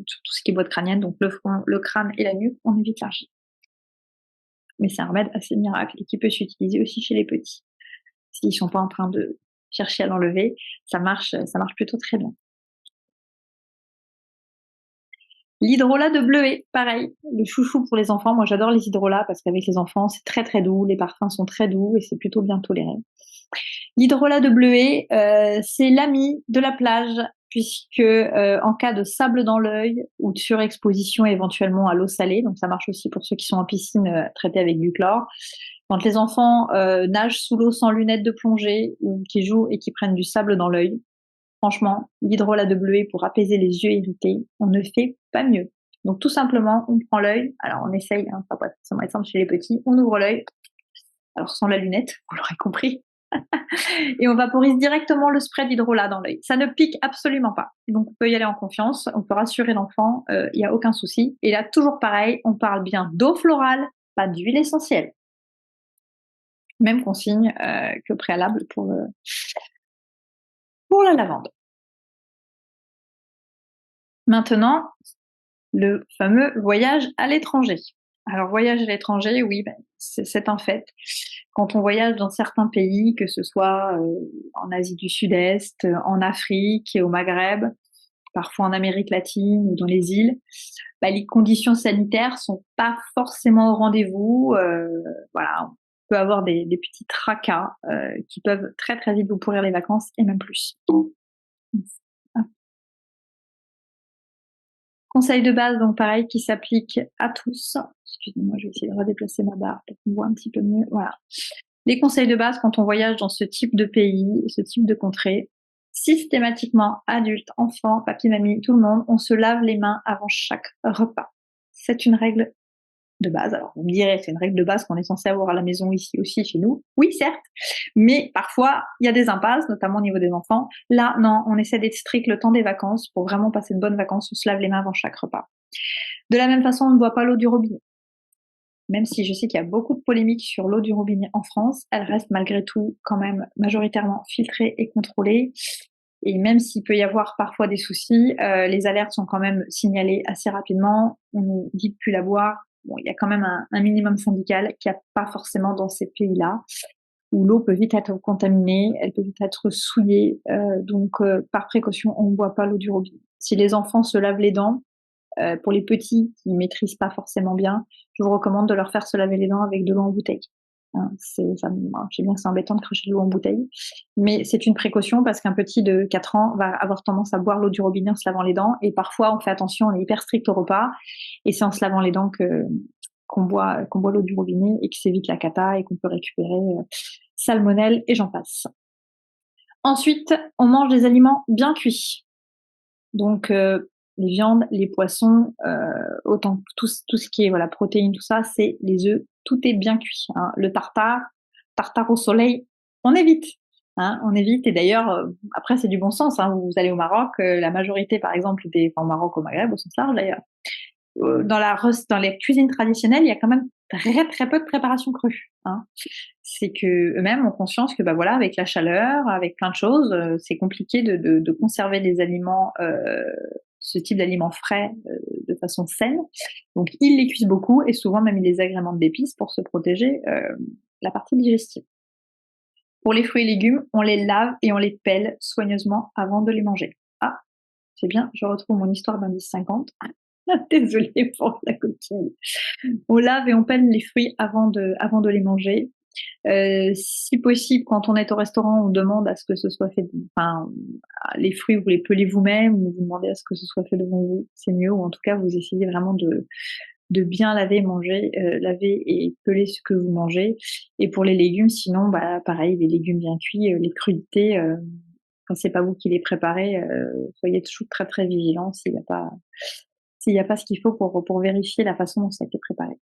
sur tout ce qui est boîte crânienne, donc le front, le crâne et la nuque, on évite l'argile. Mais c'est un remède assez miracle et qui peut s'utiliser aussi chez les petits. S'ils ne sont pas en train de chercher à l'enlever, ça marche plutôt très bien. L'hydrolat de bleuet, pareil, le chouchou pour les enfants. Moi, j'adore les hydrolats parce qu'avec les enfants, c'est très très doux, les parfums sont très doux et c'est plutôt bien toléré. L'hydrolat de bleuet, c'est l'ami de la plage puisque en cas de sable dans l'œil ou de surexposition éventuellement à l'eau salée, donc ça marche aussi pour ceux qui sont en piscine traitée avec du chlore. Quand les enfants nagent sous l'eau sans lunettes de plongée ou qui jouent et qui prennent du sable dans l'œil, franchement, l'hydrolat de bleuet pour apaiser les yeux irrités, on ne fait pas mieux. Donc tout simplement, on prend l'œil, alors on essaye, hein, ça va pas forcément être simple chez les petits, on ouvre l'œil, alors sans la lunette, vous l'aurez compris, Et on vaporise directement le spray d'hydrolat dans l'œil. Ça ne pique absolument pas. Donc on peut y aller en confiance, on peut rassurer l'enfant, il n'y a aucun souci. Et là, toujours pareil, on parle bien d'eau florale, pas d'huile essentielle. Même consigne que préalable pour la lavande. Maintenant, le fameux voyage à l'étranger. Alors voyage à l'étranger, oui, ben, c'est un fait. Quand on voyage dans certains pays, que ce soit en Asie du Sud-Est, en Afrique et au Maghreb, parfois en Amérique latine ou dans les îles, bah, les conditions sanitaires sont pas forcément au rendez-vous. Voilà, on peut avoir des petits tracas qui peuvent très très vite vous pourrir les vacances et même plus. Conseil de base, donc pareil, qui s'applique à tous. Excusez-moi, je vais essayer de redéplacer ma barre pour qu'on voit un petit peu mieux. Voilà. Les conseils de base quand on voyage dans ce type de pays, ce type de contrée, systématiquement, adultes, enfants, papy, mamie, tout le monde, on se lave les mains avant chaque repas. C'est une règle de base. Alors, vous me direz, c'est une règle de base qu'on est censé avoir à la maison ici aussi, chez nous. Oui, certes, mais parfois, il y a des impasses, notamment au niveau des enfants. Là, non, on essaie d'être strict le temps des vacances pour vraiment passer de bonnes vacances. On se lave les mains avant chaque repas. De la même façon, on ne boit pas l'eau du robinet. Même si je sais qu'il y a beaucoup de polémiques sur l'eau du robinet en France, elle reste malgré tout quand même majoritairement filtrée et contrôlée. Et même s'il peut y avoir parfois des soucis, les alertes sont quand même signalées assez rapidement. On nous dit de plus la boire. Bon, il y a quand même un minimum syndical qu'il n'y a pas forcément dans ces pays-là, où l'eau peut vite être contaminée, elle peut vite être souillée. Donc, par précaution, on ne boit pas l'eau du robinet. Si les enfants se lavent les dents, pour les petits qui maîtrisent pas forcément bien, je vous recommande de leur faire se laver les dents avec de l'eau en bouteille. Hein, je sais bien que c'est embêtant de cracher de l'eau en bouteille, mais c'est une précaution parce qu'un petit de 4 ans va avoir tendance à boire l'eau du robinet en se lavant les dents, et parfois on fait attention, on est hyper strict au repas, et c'est en se lavant les dents qu'on boit l'eau du robinet et que c'est vite la cata et qu'on peut récupérer salmonelle et j'en passe. Ensuite, on mange des aliments bien cuits. Donc les viandes, les poissons, autant tout ce qui est voilà protéines, tout ça, c'est les œufs, tout est bien cuit. Hein. Le tartare au soleil, on évite. Hein, on évite. Et d'ailleurs, après c'est du bon sens. Hein, vous allez au Maroc, la majorité, par exemple, au Maroc, au Maghreb, au sens large d'ailleurs, dans les cuisines traditionnelles, il y a quand même très très peu de préparation crue. Hein. C'est que eux-mêmes ont conscience que bah voilà, avec la chaleur, avec plein de choses, c'est compliqué de conserver des aliments, ce type d'aliments frais de façon saine. Donc ils les cuisent beaucoup et souvent même ils les agrémentent d'épices pour se protéger la partie digestive. Pour les fruits et légumes, on les lave et on les pèle soigneusement avant de les manger. Ah, c'est bien, je retrouve mon histoire d'indice 50. Désolée pour la coquille. On lave et on pèle les fruits avant de les manger. Si possible, quand on est au restaurant, on demande à ce que ce soit fait, enfin, les fruits, vous les pelez vous-même, ou vous demandez à ce que ce soit fait devant vous, c'est mieux, ou en tout cas, vous essayez vraiment de bien laver, laver et peler ce que vous mangez. Et pour les légumes, sinon, bah, pareil, les légumes bien cuits, les crudités, quand c'est pas vous qui les préparez, soyez toujours très très vigilants s'il n'y a pas ce qu'il faut pour vérifier la façon dont ça a été préparé.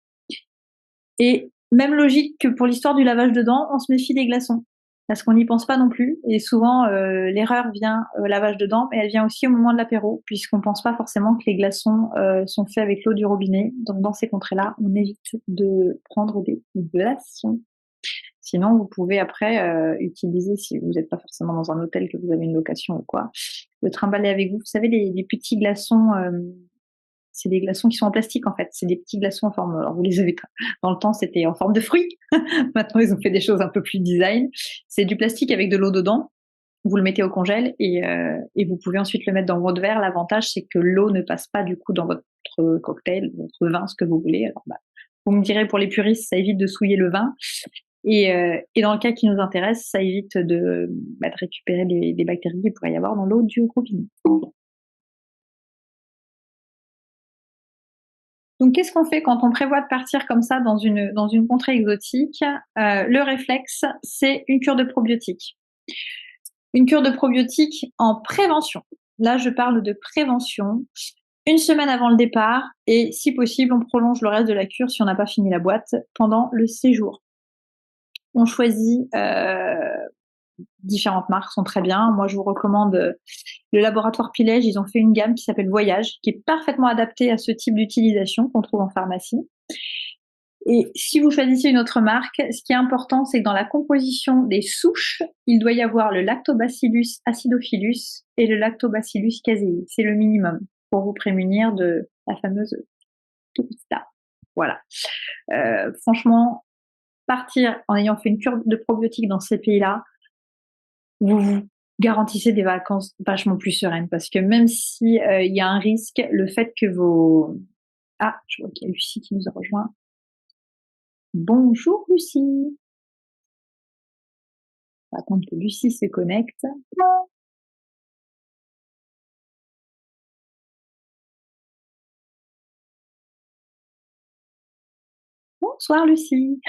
Et même logique que pour l'histoire du lavage de dents, on se méfie des glaçons. Parce qu'on n'y pense pas non plus. Et souvent, l'erreur vient au lavage de dents, mais elle vient aussi au moment de l'apéro, puisqu'on pense pas forcément que les glaçons sont faits avec l'eau du robinet. Donc dans ces contrées-là, on évite de prendre des glaçons. Sinon, vous pouvez après utiliser, si vous n'êtes pas forcément dans un hôtel, que vous avez une location ou quoi, le trimballer avec vous. Vous savez, les petits glaçons... c'est des glaçons qui sont en plastique en fait. C'est des petits glaçons en forme. Alors vous les avez dans le temps, c'était en forme de fruits. Maintenant, ils ont fait des choses un peu plus design. C'est du plastique avec de l'eau dedans. Vous le mettez au congèle et vous pouvez ensuite le mettre dans votre verre. L'avantage, c'est que l'eau ne passe pas du coup dans votre cocktail, votre vin, ce que vous voulez. Alors, bah, vous me direz pour les puristes, ça évite de souiller le vin. Et dans le cas qui nous intéresse, ça évite de récupérer des bactéries qu'il pourrait y avoir dans l'eau du robinet. Donc, qu'est-ce qu'on fait quand on prévoit de partir comme ça dans une contrée exotique? Le réflexe, c'est une cure de probiotiques. Une cure de probiotiques en prévention. Là, je parle de prévention. Une semaine avant le départ, et si possible, on prolonge le reste de la cure si on n'a pas fini la boîte pendant le séjour. On choisit différentes marques sont très bien. Moi, je vous recommande le laboratoire Pilège. Ils ont fait une gamme qui s'appelle Voyage, qui est parfaitement adaptée à ce type d'utilisation qu'on trouve en pharmacie. Et si vous choisissez une autre marque, ce qui est important, c'est que dans la composition des souches, il doit y avoir le Lactobacillus acidophilus et le Lactobacillus casei. C'est le minimum pour vous prémunir de la fameuse tourista. Voilà. Franchement, partir en ayant fait une cure de probiotiques dans ces pays-là, vous vous garantissez des vacances vachement plus sereines, parce que même si il y a un risque, le fait que vos... Ah, je vois qu'il y a Lucie qui nous a rejoint. Bonjour Lucie. On va attendre que Lucie se connecte. Bonsoir Lucie.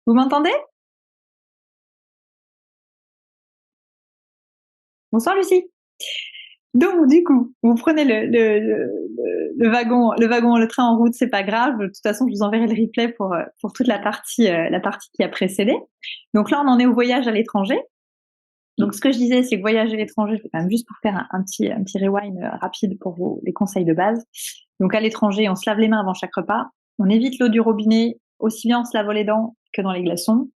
Vous m'entendez? Bonsoir Lucie. Donc du coup, vous prenez le wagon, le train en route, c'est pas grave. De toute façon, je vous enverrai le replay pour toute la partie qui a précédé. Donc là, on en est au voyage à l'étranger. Donc ce que je disais, c'est que voyage à l'étranger, je vais quand même juste pour faire un petit rewind rapide pour vous, les conseils de base. Donc à l'étranger, on se lave les mains avant chaque repas. On évite l'eau du robinet, aussi bien on se lave les dents que dans les glaçons.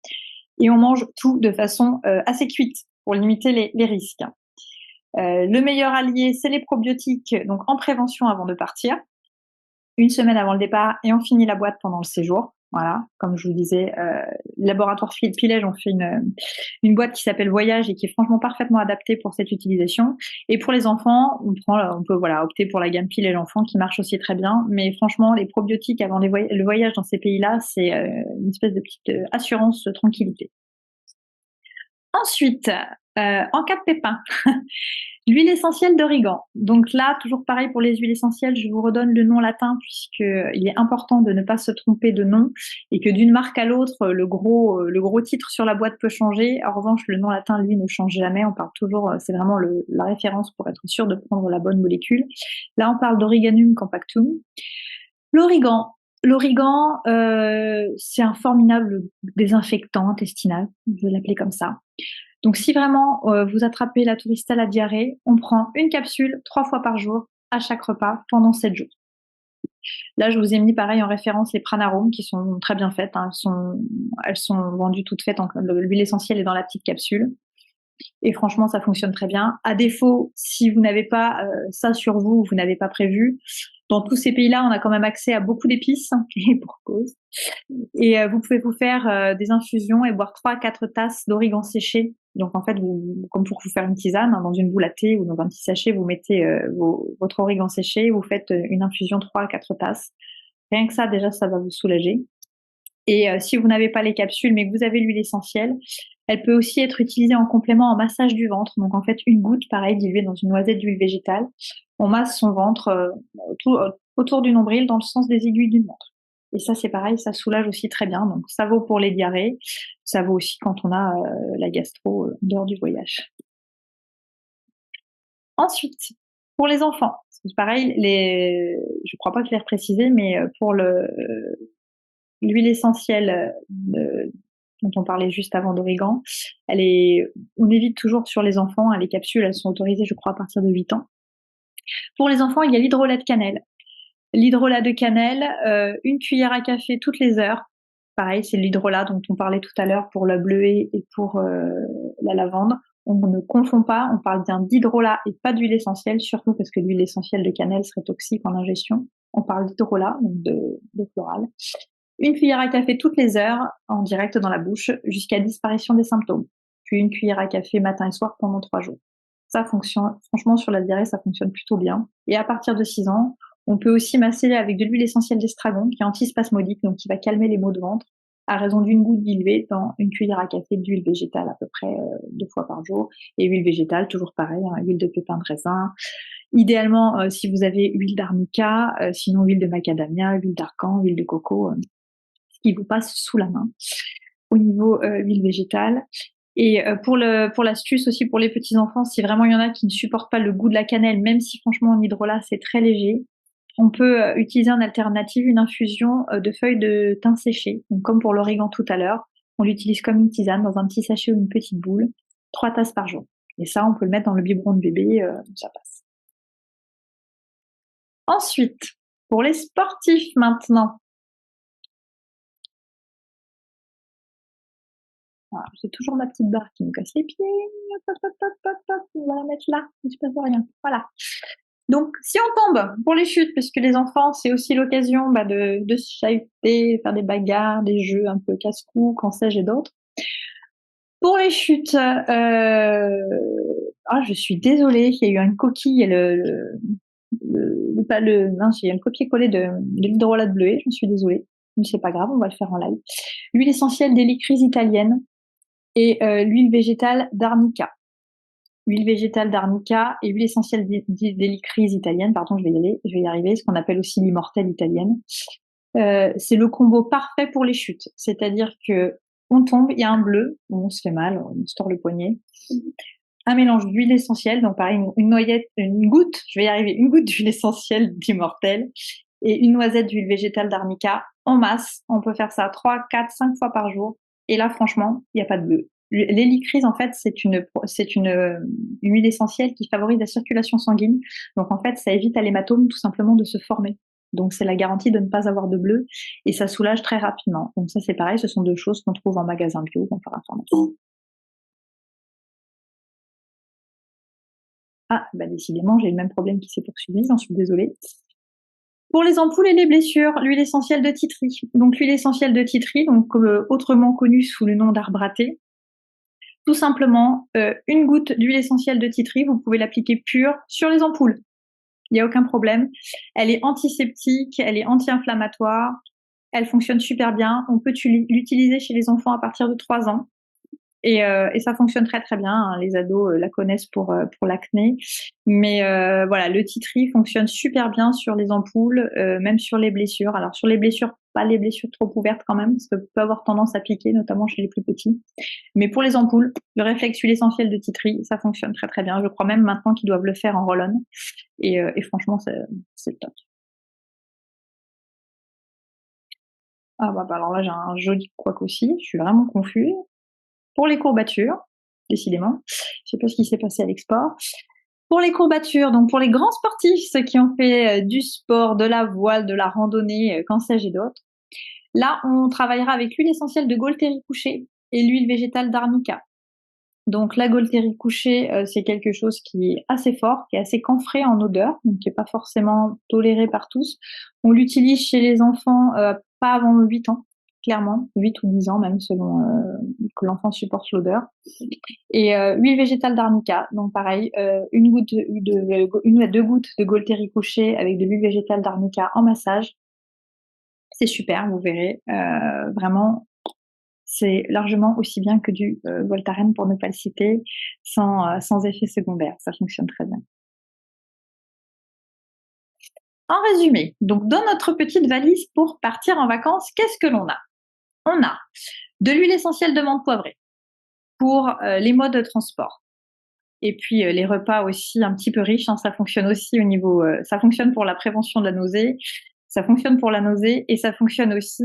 Et on mange tout de façon assez cuite pour limiter les risques. Le meilleur allié, c'est les probiotiques, donc en prévention avant de partir, une semaine avant le départ, et on finit la boîte pendant le séjour. Voilà, comme je vous disais, le laboratoire Pilège ont fait une boîte qui s'appelle Voyage et qui est franchement parfaitement adaptée pour cette utilisation. Et pour les enfants, on peut opter pour la gamme Pilège enfant qui marche aussi très bien. Mais franchement, les probiotiques avant le voyage dans ces pays-là, c'est une espèce de petite assurance de tranquillité. Ensuite, en cas de pépin, l'huile essentielle d'origan. Donc là, toujours pareil pour les huiles essentielles, je vous redonne le nom latin puisqu'il est important de ne pas se tromper de nom et que d'une marque à l'autre, le gros titre sur la boîte peut changer. En revanche, le nom latin, lui, ne change jamais. On parle toujours, c'est vraiment la référence pour être sûr de prendre la bonne molécule. Là, on parle d'Origanum compactum. L'origan. L'origan, c'est un formidable désinfectant intestinal, je vais l'appeler comme ça. Donc si vraiment vous attrapez la tourista, la diarrhée, on prend une capsule 3 fois par jour à chaque repas pendant 7 jours. Là, je vous ai mis pareil en référence les Pranarum qui sont très bien faites. Hein. Elles sont vendues toutes faites. L'huile essentielle est dans la petite capsule. Et franchement, ça fonctionne très bien. À défaut, si vous n'avez pas ça sur vous, vous n'avez pas prévu, dans tous ces pays-là, on a quand même accès à beaucoup d'épices, et pour cause. Et vous pouvez vous faire des infusions et boire 3 à 4 tasses d'origan séché. Donc en fait, comme pour vous faire une tisane, hein, dans une boule à thé ou dans un petit sachet, vous mettez votre origan séché, vous faites une infusion 3 à 4 tasses. Rien que ça, déjà, ça va vous soulager. Et si vous n'avez pas les capsules, mais que vous avez l'huile essentielle, elle peut aussi être utilisée en complément en massage du ventre. Donc en fait, une goutte, pareil, diluée dans une noisette d'huile végétale. On masse son ventre autour du nombril dans le sens des aiguilles d'une montre. Et ça, c'est pareil, ça soulage aussi très bien. Donc ça vaut pour les diarrhées, ça vaut aussi quand on a la gastro dehors du voyage. Ensuite, pour les enfants, c'est pareil, je crois pas que je l'ai reprécisé, mais pour l'huile essentielle dont on parlait juste avant d'origan, on évite toujours sur les enfants, hein, les capsules, elles sont autorisées, je crois, à partir de 8 ans. Pour les enfants, il y a l'hydrolat de cannelle. L'hydrolat de cannelle, une cuillère à café toutes les heures. Pareil, c'est l'hydrolat dont on parlait tout à l'heure pour la bleuée et pour la lavande. On ne confond pas, on parle bien d'hydrolat et pas d'huile essentielle, surtout parce que l'huile essentielle de cannelle serait toxique en ingestion. On parle d'hydrolat, donc de floral. Une cuillère à café toutes les heures, en direct dans la bouche, jusqu'à disparition des symptômes. Puis une cuillère à café matin et soir pendant 3 jours. Ça fonctionne, franchement, sur la diarrhée, ça fonctionne plutôt bien. Et à partir de 6 ans, on peut aussi masser avec de l'huile essentielle d'estragon, qui est antispasmodique, donc qui va calmer les maux de ventre, à raison d'une goutte diluée dans une cuillère à café d'huile végétale, à peu près 2 fois par jour. Et huile végétale, toujours pareil, hein, huile de pépins de raisin. Idéalement, si vous avez huile d'arnica, sinon huile de macadamia, huile d'argan, huile de coco, ce qui vous passe sous la main. Au niveau huile végétale. Et pour l'astuce aussi pour les petits enfants, si vraiment il y en a qui ne supportent pas le goût de la cannelle, même si franchement en hydrolat c'est très léger, on peut utiliser en alternative une infusion de feuilles de thym séché, donc comme pour l'origan tout à l'heure. On l'utilise comme une tisane dans un petit sachet ou une petite boule, 3 tasses par jour. Et ça, on peut le mettre dans le biberon de bébé, ça passe. Ensuite, pour les sportifs maintenant. Voilà, j'ai toujours ma petite barre qui me casse les pieds. Hop, hop, hop, hop, hop, on va la mettre là, il se passe rien. Voilà. Donc, si on tombe pour les chutes, parce que les enfants, c'est aussi l'occasion de se chahuter, faire des bagarres, des jeux un peu casse-cou, qu'en sais-je et d'autres. Pour les chutes, je suis désolée, il y a eu une coquille, mince, il y a un copier-coller de l'hydrolat bleuet, je suis désolée, mais c'est pas grave, on va le faire en live. L'huile essentielle d'hélicryse italienne et l'huile végétale d'arnica. Huile végétale d'arnica et huile essentielle d'hélicryse italienne, pardon, je vais y arriver, ce qu'on appelle aussi l'immortelle italienne. C'est le combo parfait pour les chutes, c'est-à-dire que on tombe, il y a un bleu, on se fait mal, on se tord le poignet. Un mélange d'huile essentielle, donc pareil, une goutte d'huile essentielle d'immortelle et une noisette d'huile végétale d'arnica en masse. On peut faire ça 3, 4, 5 fois par jour. Et là, franchement, il n'y a pas de bleu. L'hélicryse, en fait, c'est une huile essentielle qui favorise la circulation sanguine. Donc, en fait, ça évite à l'hématome tout simplement de se former. Donc, c'est la garantie de ne pas avoir de bleu et ça soulage très rapidement. Donc, ça, c'est pareil, ce sont deux choses qu'on trouve en magasin bio, en pharmacie. Ah, décidément, j'ai le même problème qui s'est poursuivi, j'en suis désolée. Pour les ampoules et les blessures, l'huile essentielle de titri. Donc l'huile essentielle de titri, autrement connue sous le nom d'arbre à thé. Tout simplement, une goutte d'huile essentielle de titri, vous pouvez l'appliquer pure sur les ampoules. Il n'y a aucun problème. Elle est antiseptique, elle est anti-inflammatoire, elle fonctionne super bien. On peut l'utiliser chez les enfants à partir de 3 ans. Et ça fonctionne très très bien, hein. Les ados la connaissent pour l'acné. Mais voilà, le titri fonctionne super bien sur les ampoules, même sur les blessures. Alors sur les blessures, pas les blessures trop ouvertes quand même, parce que peut avoir tendance à piquer, notamment chez les plus petits. Mais pour les ampoules, le réflexe huile essentielle de titri, ça fonctionne très très bien. Je crois même maintenant qu'ils doivent le faire en roll-on. Et franchement, c'est top. Ah alors là, j'ai un joli couac aussi. Je suis vraiment confuse. Pour les courbatures, décidément, je sais pas ce qui s'est passé à l'export. Pour les courbatures, donc pour les grands sportifs, ceux qui ont fait du sport, de la voile, de la randonnée, qu'en sais-je et d'autres, là, on travaillera avec l'huile essentielle de Gaultérie couchée et l'huile végétale d'arnica. Donc la Gaultérie couchée, c'est quelque chose qui est assez fort, qui est assez camphré en odeur, donc qui n'est pas forcément toléré par tous. On l'utilise chez les enfants pas avant 8 ans, clairement, 8 ou 10 ans même, selon que l'enfant supporte l'odeur. Et huile végétale d'arnica, donc pareil, une à deux gouttes de Gaultérie couchée avec de l'huile végétale d'arnica en massage. C'est super, vous verrez, vraiment, c'est largement aussi bien que du Voltaren, pour ne pas le citer, sans effet secondaire. Ça fonctionne très bien. En résumé, donc dans notre petite valise pour partir en vacances, qu'est-ce que l'on a? On a de l'huile essentielle de menthe poivrée pour les modes de transport. Et puis les repas aussi un petit peu riches, hein, ça fonctionne aussi ça fonctionne pour la prévention de la nausée, ça fonctionne pour la nausée et ça fonctionne aussi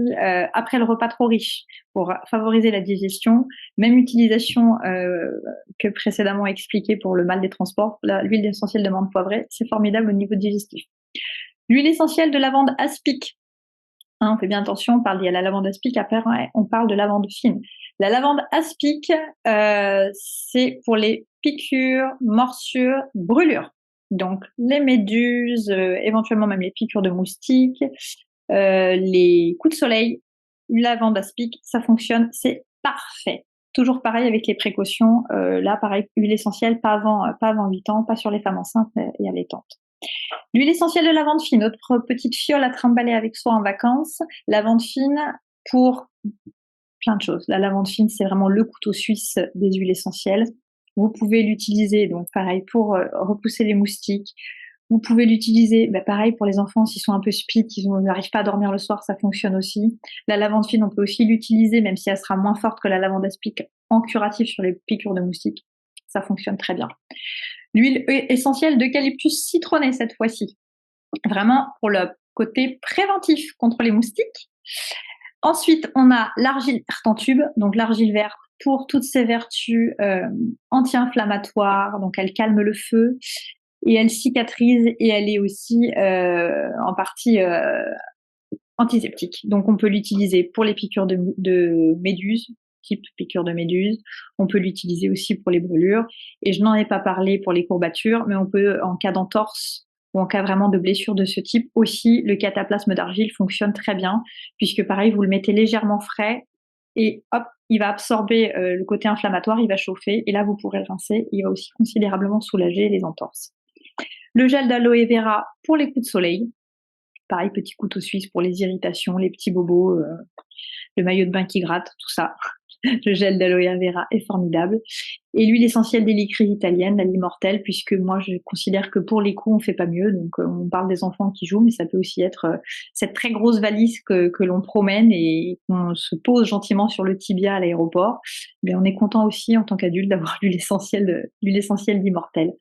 après le repas trop riche pour favoriser la digestion. Même utilisation que précédemment expliqué pour le mal des transports. L'huile essentielle de menthe poivrée, c'est formidable au niveau digestif. L'huile essentielle de lavande aspic. Hein, on fait bien attention, on parle de la lavande aspic, après on parle de lavande fine. La lavande aspic, c'est pour les piqûres, morsures, brûlures. Donc les méduses, éventuellement même les piqûres de moustiques, les coups de soleil, lavande aspic, ça fonctionne, c'est parfait. Toujours pareil avec les précautions. Là, pareil, huile essentielle, pas avant 8 ans, pas sur les femmes enceintes et allaitantes. L'huile essentielle de lavande fine, notre petite fiole à trimballer avec soi en vacances. Lavande fine pour plein de choses. La lavande fine, c'est vraiment le couteau suisse des huiles essentielles. Vous pouvez l'utiliser, donc pareil, pour repousser les moustiques. Vous pouvez l'utiliser, pareil, pour les enfants, s'ils sont un peu spies, qu'ils n'arrivent pas à dormir le soir, ça fonctionne aussi. La lavande fine, on peut aussi l'utiliser, même si elle sera moins forte que la lavande aspic, en curatif sur les piqûres de moustiques. Ça fonctionne très bien. L'huile essentielle d'eucalyptus citronné cette fois-ci. Vraiment pour le côté préventif contre les moustiques. Ensuite, on a l'argile verte en tube. Donc l'argile verte pour toutes ses vertus anti-inflammatoires. Donc elle calme le feu et elle cicatrise et elle est aussi en partie antiseptique. Donc on peut l'utiliser pour les piqûres de méduses, type piqûre de méduse. On peut l'utiliser aussi pour les brûlures. Et je n'en ai pas parlé pour les courbatures, mais on peut, en cas d'entorse ou en cas vraiment de blessure de ce type, aussi le cataplasme d'argile fonctionne très bien, puisque pareil, vous le mettez légèrement frais et hop, il va absorber le côté inflammatoire, il va chauffer et là vous pourrez le rincer. Il va aussi considérablement soulager les entorses. Le gel d'aloe vera pour les coups de soleil. Pareil, petit couteau suisse pour les irritations, les petits bobos, le maillot de bain qui gratte, tout ça. Le gel d'aloe vera est formidable. Et l'huile essentielle d'hélicryse italienne, la l'immortelle, puisque moi je considère que pour les coups on fait pas mieux. Donc on parle des enfants qui jouent, mais ça peut aussi être cette très grosse valise que l'on promène et qu'on se pose gentiment sur le tibia à l'aéroport. Mais on est content aussi en tant qu'adulte d'avoir l'huile essentielle d'immortelle.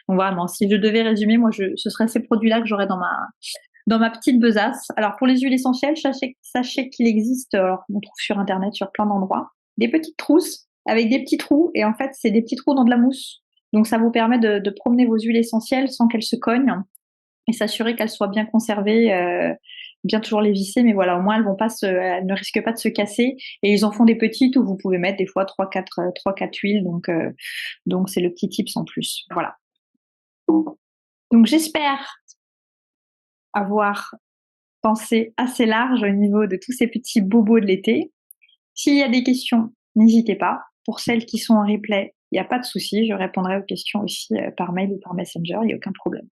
Donc vraiment, si je devais résumer, moi ce seraient ces produits-là que j'aurais dans ma petite besace. Alors pour les huiles essentielles, sachez qu'il existe, alors on trouve sur internet sur plein d'endroits, des petites trousses avec des petits trous, et en fait c'est des petits trous dans de la mousse. Donc ça vous permet de promener vos huiles essentielles sans qu'elles se cognent et s'assurer qu'elles soient bien conservées, bien toujours les visser, mais voilà, au moins elles ne risquent pas de se casser. Et ils en font des petites où vous pouvez mettre des fois 3-4 huiles, donc c'est le petit tips en plus. Voilà. Donc j'espère avoir pensé assez large au niveau de tous ces petits bobos de l'été. S'il y a des questions, n'hésitez pas. Pour celles qui sont en replay, il n'y a pas de souci, je répondrai aux questions aussi par mail ou par Messenger, il n'y a aucun problème.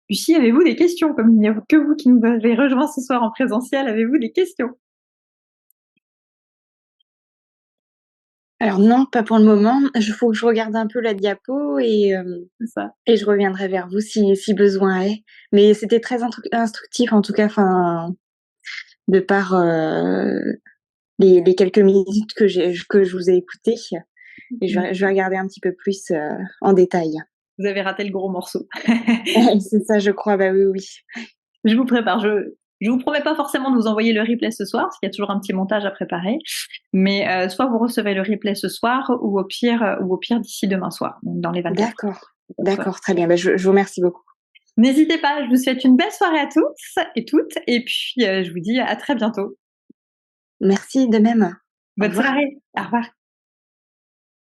Lucie, avez-vous des questions? Comme il n'y a que vous qui nous avez rejoints ce soir en présentiel, avez-vous des questions? Alors non, pas pour le moment. Il faut que je regarde un peu la diapo et Ça. et je reviendrai vers vous si besoin est. Mais c'était très instructif en tout cas, enfin, de par les quelques minutes que je vous ai écoutées. Et je vais regarder un petit peu plus en détail. Vous avez raté le gros morceau. C'est ça, je crois. Bah oui, oui. Je vous prépare. Je vous promets pas forcément de vous envoyer le replay ce soir, parce qu'il y a toujours un petit montage à préparer. Mais soit vous recevez le replay ce soir, ou au pire d'ici demain soir, donc dans les 24 heures. D'accord, très bien. Bah, je vous remercie beaucoup. N'hésitez pas, je vous souhaite une belle soirée à tous et toutes, et puis je vous dis à très bientôt. Merci de même. Au Bonne revoir. soirée, au revoir.